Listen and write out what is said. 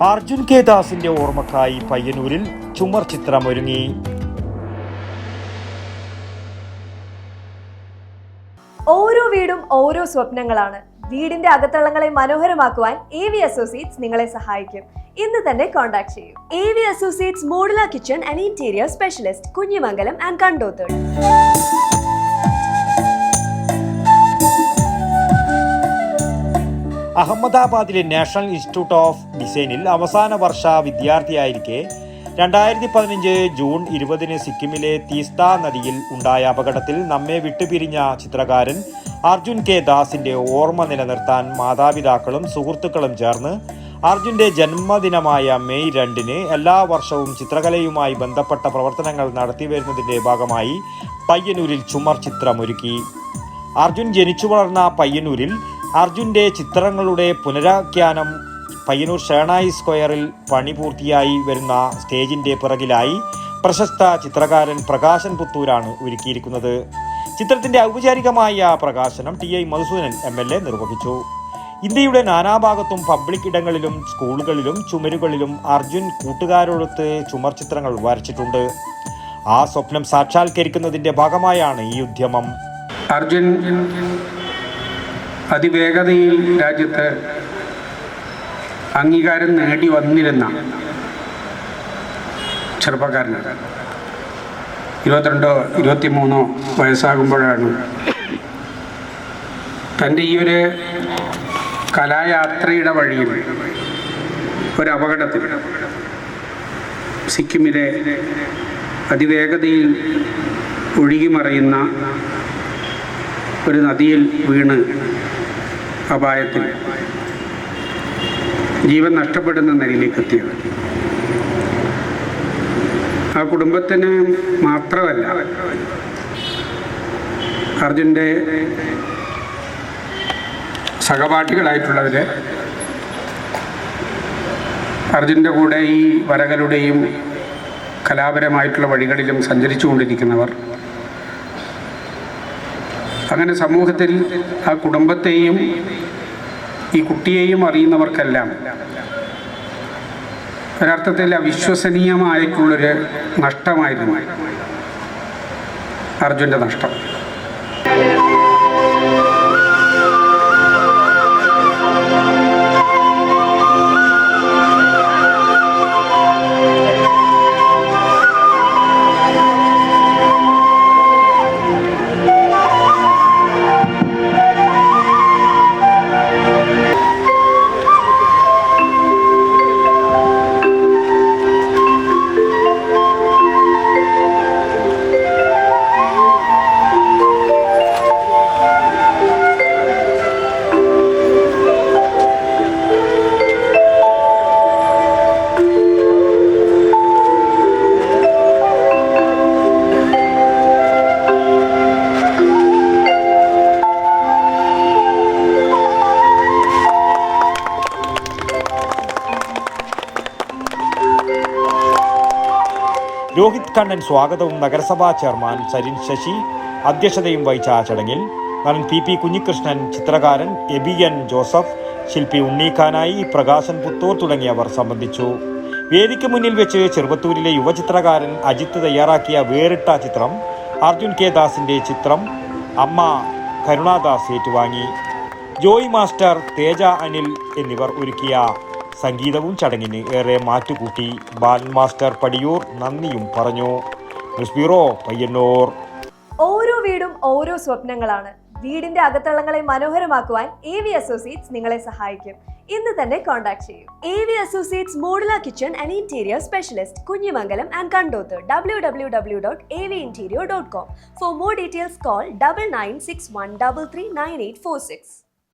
Arjun K ദാസിന്റെ ഓർമ്മക്കായി പയ്യന്നൂരിൽ ചുമർ ചിത്രം ഒരുങ്ങി. ഓരോ വീടും ഓരോ സ്വപ്നങ്ങളാണ്. വീടിന്റെ അകത്തളങ്ങളെ മനോഹരമാക്കുവാൻ AV അസോസിയേറ്റ്സ് നിങ്ങളെ സഹായിക്കും. ഇന്ന് തന്നെ കോൺടാക്ട് ചെയ്യൂ. AV associates modular kitchen and interior specialist, Kunhimangalam and Kandothur. അഹമ്മദാബാദിലെ നാഷണൽ ഇൻസ്റ്റിറ്റ്യൂട്ട് ഓഫ് ഡിസൈനിൽ അവസാന വർഷ വിദ്യാർത്ഥിയായിരിക്കെ 2015 ജൂൺ 20 സിക്കിമിലെ തീസ്ത നദിയിൽ ഉണ്ടായ അപകടത്തിൽ നമ്മെ വിട്ടുപിരിഞ്ഞ ചിത്രകാരൻ അർജുൻ കെ ദാസിന്റെ ഓർമ്മ നിലനിർത്താൻ മാതാപിതാക്കളും സുഹൃത്തുക്കളും ചേർന്ന് അർജുന്റെ ജന്മദിനമായ മെയ് 2 എല്ലാ വർഷവും ചിത്രകലയുമായി ബന്ധപ്പെട്ട പ്രവർത്തനങ്ങൾ നടത്തിവരുന്നതിന്റെ ഭാഗമായി പയ്യന്നൂരിൽ ചുമർ ചിത്രമൊരുക്കി. അർജുൻ ജനിച്ചു വളർന്ന പയ്യന്നൂരിൽ അർജുന്റെ ചിത്രങ്ങളുടെ പുനരാഖ്യാനം പയ്യന്നൂർ ഷേണായി സ്ക്വയറിൽ പണി പൂർത്തിയായി വരുന്ന സ്റ്റേജിന്റെ പിറകിലായി പ്രശസ്ത ചിത്രകാരൻ പ്രകാശൻ പുത്തൂരാണ് ഒരുക്കിയിരിക്കുന്നത്. ചിത്രത്തിന്റെ ഔപചാരികമായ പ്രകാശനം TI മധുസൂദനൻ MLA നിർവഹിച്ചു. ഇന്ത്യയുടെ നാനാഭാഗത്തും പബ്ലിക് ഇടങ്ങളിലും സ്കൂളുകളിലും ചുമരുകളിലും അർജുൻ കൂട്ടുകാരോടൊത്ത് ചുമർ ചിത്രങ്ങൾ വരച്ചിട്ടുണ്ട്. ആ സ്വപ്നം സാക്ഷാത്കരിക്കുന്നതിന്റെ ഭാഗമായാണ് ഈ ഉദ്യമം. അർജുൻ അതിവേഗതയിൽ രാജ്യത്ത് അംഗീകാരം നേടി വന്നിരുന്ന ചെറുപ്പക്കാരനാണ്. 22-23 വയസ്സാകുമ്പോഴാണ് തൻ്റെ ഈ ഒരു കലായാത്രയുടെ വഴിയിൽ ഒരു അപകടത്തിൽ സിക്കിമിലെ അതിവേഗതയിൽ ഒഴുകിമറിയുന്ന ഒരു നദിയിൽ വീണ് അപായത്തിൽ ജീവൻ നഷ്ടപ്പെടുന്ന നിലയിലേക്ക് എത്തിയത്. ആ കുടുംബത്തിന് മാത്രമല്ല, അർജുൻ്റെ സഹപാഠികളായിട്ടുള്ളവരെ, അർജുൻ്റെ കൂടെ ഈ വരകളുടെയും കലാപരമായിട്ടുള്ള വഴികളിലും സഞ്ചരിച്ചു കൊണ്ടിരിക്കുന്നവർ, അങ്ങനെ സമൂഹത്തിൽ ആ കുടുംബത്തെയും ഈ കുട്ടിയെയും അറിയുന്നവർക്കെല്ലാം ഒരർത്ഥത്തിൽ അവിശ്വസനീയമായിട്ടുള്ളൊരു നഷ്ടമായിരുന്നു അർജുൻ്റെ നഷ്ടം. രോഹിത് കണ്ണൻ സ്വാഗതവും നഗരസഭാ ചെയർമാൻ സരിൻ ശശി അധ്യക്ഷതയും വഹിച്ച ചടങ്ങിൽ നടൻ PP കുഞ്ഞികൃഷ്ണൻ, ചിത്രകാരൻ EBN ജോസഫ്, ശില്പി ഉണ്ണീഖാനായി, പ്രകാശൻ പുത്തൂർ തുടങ്ങിയവർ സംബന്ധിച്ചു. വേദിക്ക് മുന്നിൽ വെച്ച് ചെറുവത്തൂരിലെ യുവചിത്രകാരൻ അജിത്ത് തയ്യാറാക്കിയ വേറിട്ട ചിത്രം അർജുൻ കെ ദാസിന്റെ ചിത്രം അമ്മ കരുണാദാസ് ഏറ്റുവാങ്ങി. ജോയ് മാസ്റ്റർ, തേജ അനിൽ എന്നിവർ ഒരുക്കിയ സംഗീതവും ചടങ്ങിന് ഏറെ മാറ്റുകൂട്ടി. ബാലൻ മാസ്റ്റർ പടിയൂർ നന്ദിയും പറഞ്ഞു. News bureau, Payyanur. ഓരോ വീടും ഓരോ സ്വപ്നങ്ങളാണ്. വീടിന്റെ അകത്തളങ്ങളെ മനോഹരമാക്കുവാൻ AV അസോസിയേറ്റ്സ് നിങ്ങളെ സഹായിക്കും. ഇന്ന് തന്നെ കോൺടാക്ട് ചെയ്യൂ. AV associates modular kitchen and interior specialist, Kunhimangalam and Kandothur. www.avinterior.com. For more details, call 9961339846.